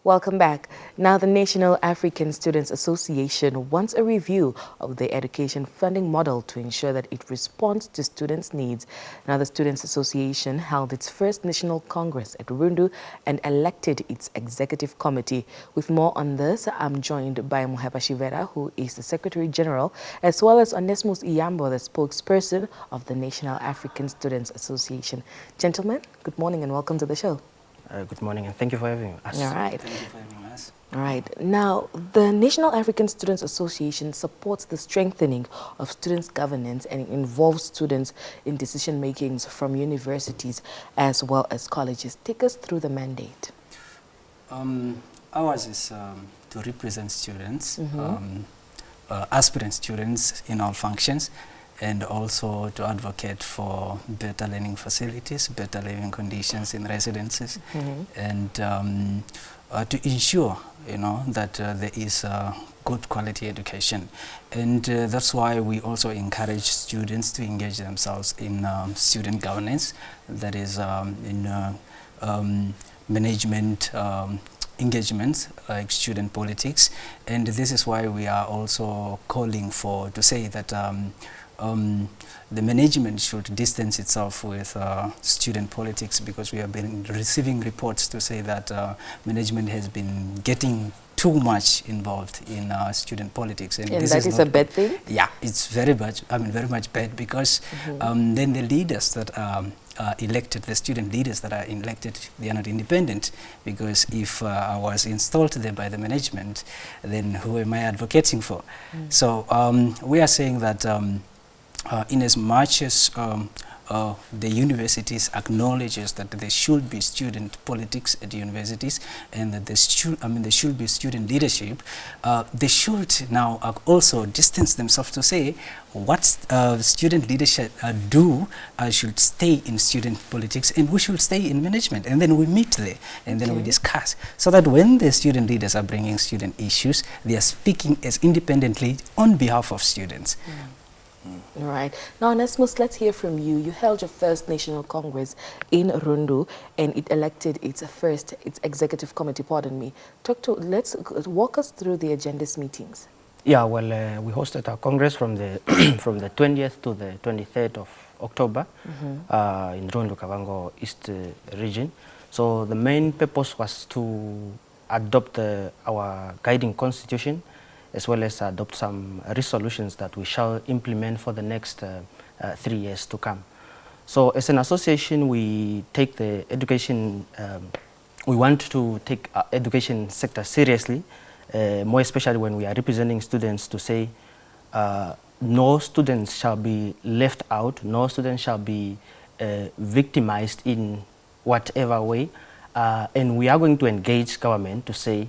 Welcome back. Now, the National African Students Association wants a review of the education funding model to ensure that it responds to students' needs. Now, the Students Association held its first National Congress at Rundu and elected its executive committee. With more on this, I'm joined by Moheba Shivera, who is the Secretary General, as well as Onesmus Iyambo, the spokesperson of the National African Students Association. Gentlemen, good morning and welcome to the show. Good morning, and thank you for having us. All right. Thank you for having us. All right. Now, the National African Students Association supports the strengthening of students' governance and involves students in decision-makings from universities as well as colleges. Take us through the mandate. Ours is to represent students, aspirant students in all functions, and also to advocate for better learning facilities, better living conditions in residences, and to ensure, that there is good quality education. And that's why we also encourage students to engage themselves in student governance, that is in management engagements like student politics. And this is why we are also calling to say that the management should distance itself with student politics, because we have been receiving reports to say that management has been getting too much involved in student politics, and that is a bad thing. Yeah, it's very much bad, because then the leaders that are elected, the student leaders that are elected, they are not independent, because if I was installed there by the management, then who am I advocating for? So we are saying that in as much as the universities acknowledges that there should be student politics at universities, and that there should be student leadership, they should now also distance themselves to say what student leadership should stay in student politics, and we should stay in management, and then we meet there and then we discuss, so that when the student leaders are bringing student issues, they are speaking as independently on behalf of students. All right. Now, Onesmus, let's hear from you. You held your first National Congress in Rundu, and it elected its executive committee, pardon me. Let's walk us through the agenda's meetings. Yeah, well, we hosted our Congress from the from the 20th to the 23rd of October in Rundu, Kavango East region. So the main purpose was to adopt our guiding constitution, as well as adopt some resolutions that we shall implement for the next 3 years to come. So as an association, we take the education, we want to take our education sector seriously, more especially when we are representing students, to say no students shall be left out, no students shall be victimized in whatever way, and we are going to engage government to say,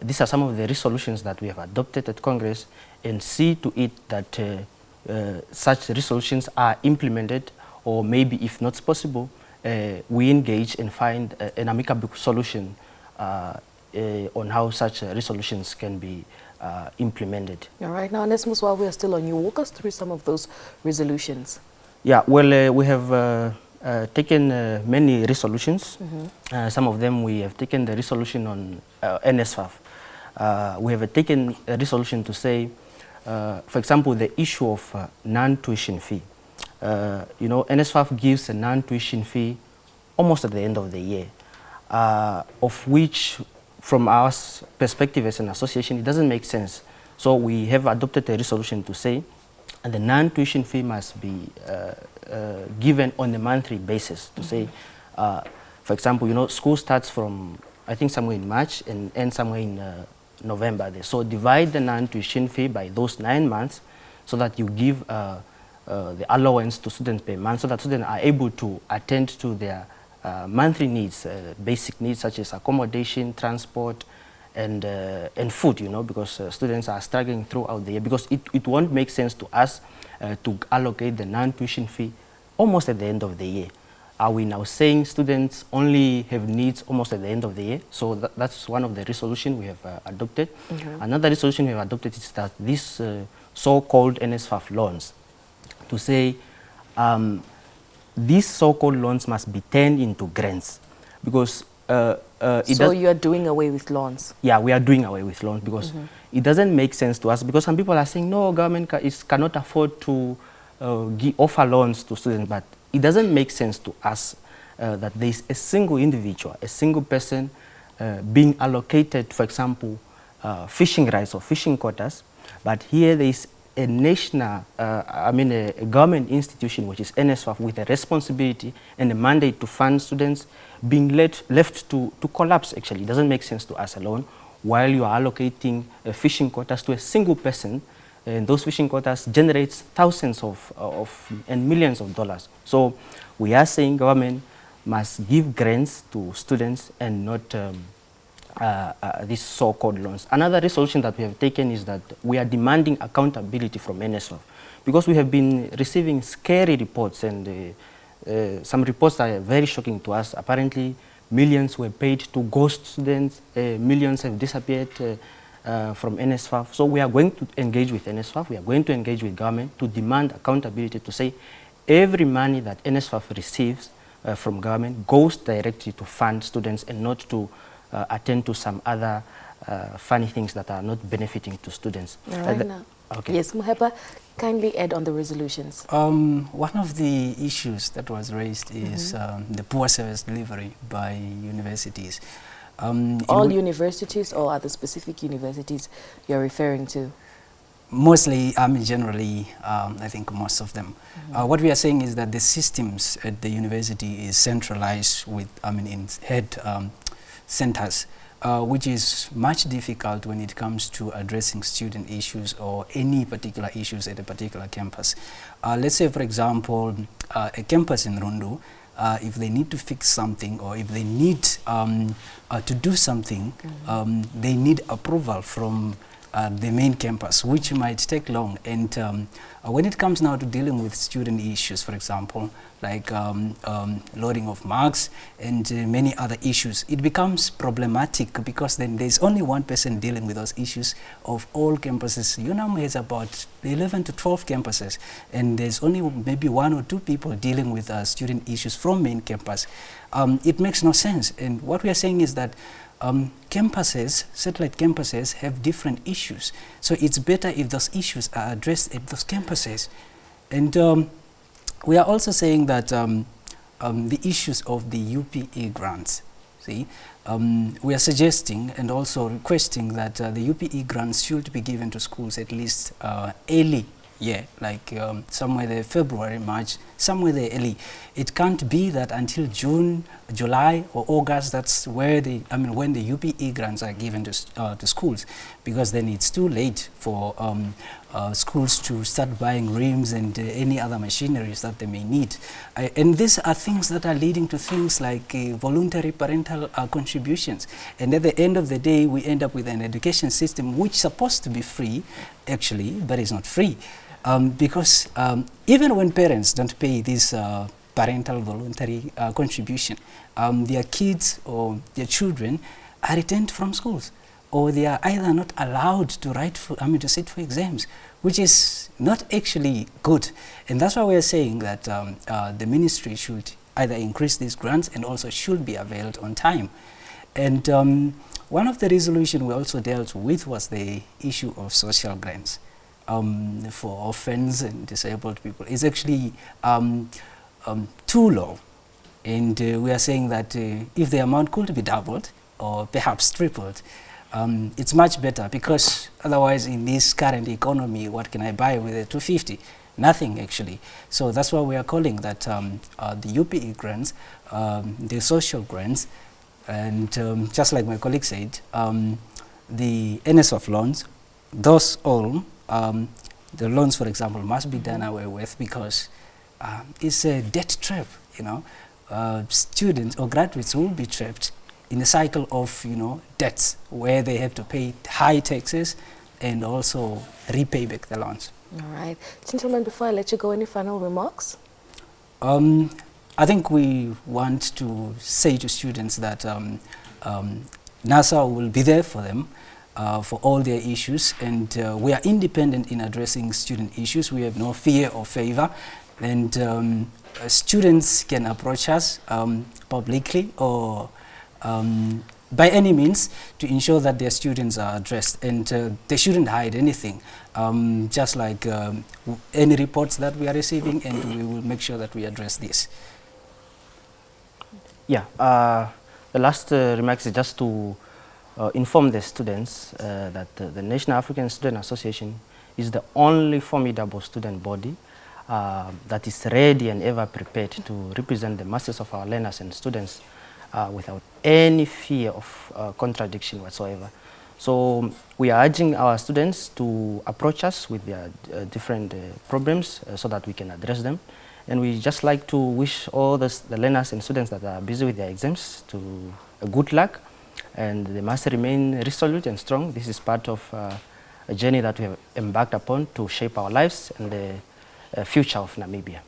these are some of the resolutions that we have adopted at Congress, and see to it that such resolutions are implemented, or maybe if not possible, we engage and find an amicable solution on how such resolutions can be implemented. All right. Now, Onesmus, while we are still on you, walk us through some of those resolutions. Yeah, well, we have taken many resolutions. Some of them we have taken the resolution on NSFAF. We have taken a resolution to say, for example, the issue of non-tuition fee. NSFAF gives a non-tuition fee almost at the end of the year, of which, from our perspective as an association, it doesn't make sense. So we have adopted a resolution to say the non-tuition fee must be given on a monthly basis, to say, for example, school starts from, I think, somewhere in March and ends somewhere in November. So divide the non-tuition fee by those 9 months, so that you give the allowance to students per month, so that students are able to attend to their monthly needs, basic needs such as accommodation, transport, and food, because students are struggling throughout the year, because it won't make sense to us to allocate the non-tuition fee almost at the end of the year. Are we now saying students only have needs almost at the end of the year? So that's one of the resolutions we have adopted. Another resolution we have adopted is that these so-called NSFAF loans, to say these so-called loans must be turned into grants, because So you are doing away with loans? Yeah, we are doing away with loans because it doesn't make sense to us, because some people are saying, no, government cannot afford to offer loans to students, but it doesn't make sense to us that there is a single individual, a single person being allocated, for example, fishing rights or fishing quotas, but here there is a national, a government institution, which is NSFAF, with a responsibility and a mandate to fund students, being left to collapse. Actually, it doesn't make sense to us alone, while you are allocating fishing quotas to a single person, and those fishing quotas generates thousands and millions of dollars. So we are saying government must give grants to students and not these so-called loans. Another resolution that we have taken is that we are demanding accountability from NSFAF, because we have been receiving scary reports, and some reports that are very shocking to us. Apparently, millions were paid to ghost students, millions have disappeared from NSFAF. So we are going to engage with NSFAF, we are going to engage with government to demand accountability, to say every money that NSFAF receives from government goes directly to fund students and not to attend to some other funny things that are not benefiting to students. Okay. Yes, Muhepa, kindly add on the resolutions. One of the issues that was raised is the poor service delivery by universities. All universities, or are there specific universities you're referring to? Mostly, generally, I think most of them. What we are saying is that the systems at the university is centralized with, in head centers, which is much difficult when it comes to addressing student issues or any particular issues at a particular campus. Let's say, for example, a campus in Rundu, if they need to fix something, or if they need to do something, they need approval from the main campus, which might take long. And when it comes now to dealing with student issues, for example, like loading of marks and many other issues, it becomes problematic, because then there's only one person dealing with those issues of all campuses. UNAM has about 11 to 12 campuses, and there's only maybe 1 or 2 people dealing with student issues from main campus. It makes no sense. And what we are saying is that campuses, satellite campuses, have different issues. So it's better if those issues are addressed at those campuses. And we are also saying that the issues of the UPE grants, we are suggesting and also requesting that the UPE grants should be given to schools at least early. Yeah, like somewhere there, February, March, somewhere there early. It can't be that until June, July, or August, that's where the, when the UPE grants are given to schools, because then it's too late for schools to start buying rims and any other machineries that they may need. And these are things that are leading to things like voluntary parental contributions. And at the end of the day, we end up with an education system which is supposed to be free, actually, but it's not free. Because even when parents don't pay this parental voluntary contribution, their kids or their children are returned from schools, or they are either not allowed to write for, to sit for exams, which is not actually good. And that's why we are saying that the ministry should either increase these grants and also should be availed on time. And one of the resolutions we also dealt with was the issue of social grants. For orphans and disabled people is actually too low, and we are saying that if the amount could be doubled or perhaps tripled, it's much better, because otherwise in this current economy, what can I buy with a 250? Nothing, actually. So that's why we are calling that the UPE grants, the social grants, and just like my colleague said, the NSFAF loans, those all, the loans, for example, must be done away with, because it's a debt trap. Students or graduates will be trapped in a cycle of debts, where they have to pay high taxes and also repay back the loans. All right, gentlemen, before I let you go, any final remarks? I think we want to say to students that NASA will be there for them. For all their issues, and we are independent in addressing student issues. We have no fear or favor, and students can approach us publicly or by any means to ensure that their students are addressed, and they shouldn't hide anything, just like any reports that we are receiving, and we will make sure that we address this. Yeah, the last remarks is just to inform the students that the National African Student Association is the only formidable student body that is ready and ever prepared to represent the masses of our learners and students without any fear of contradiction whatsoever. So we are urging our students to approach us with their different problems so that we can address them. And we just like to wish all the learners and students that are busy with their exams to good luck, and they must remain resolute and strong. This is part of a journey that we have embarked upon to shape our lives and the future of Namibia.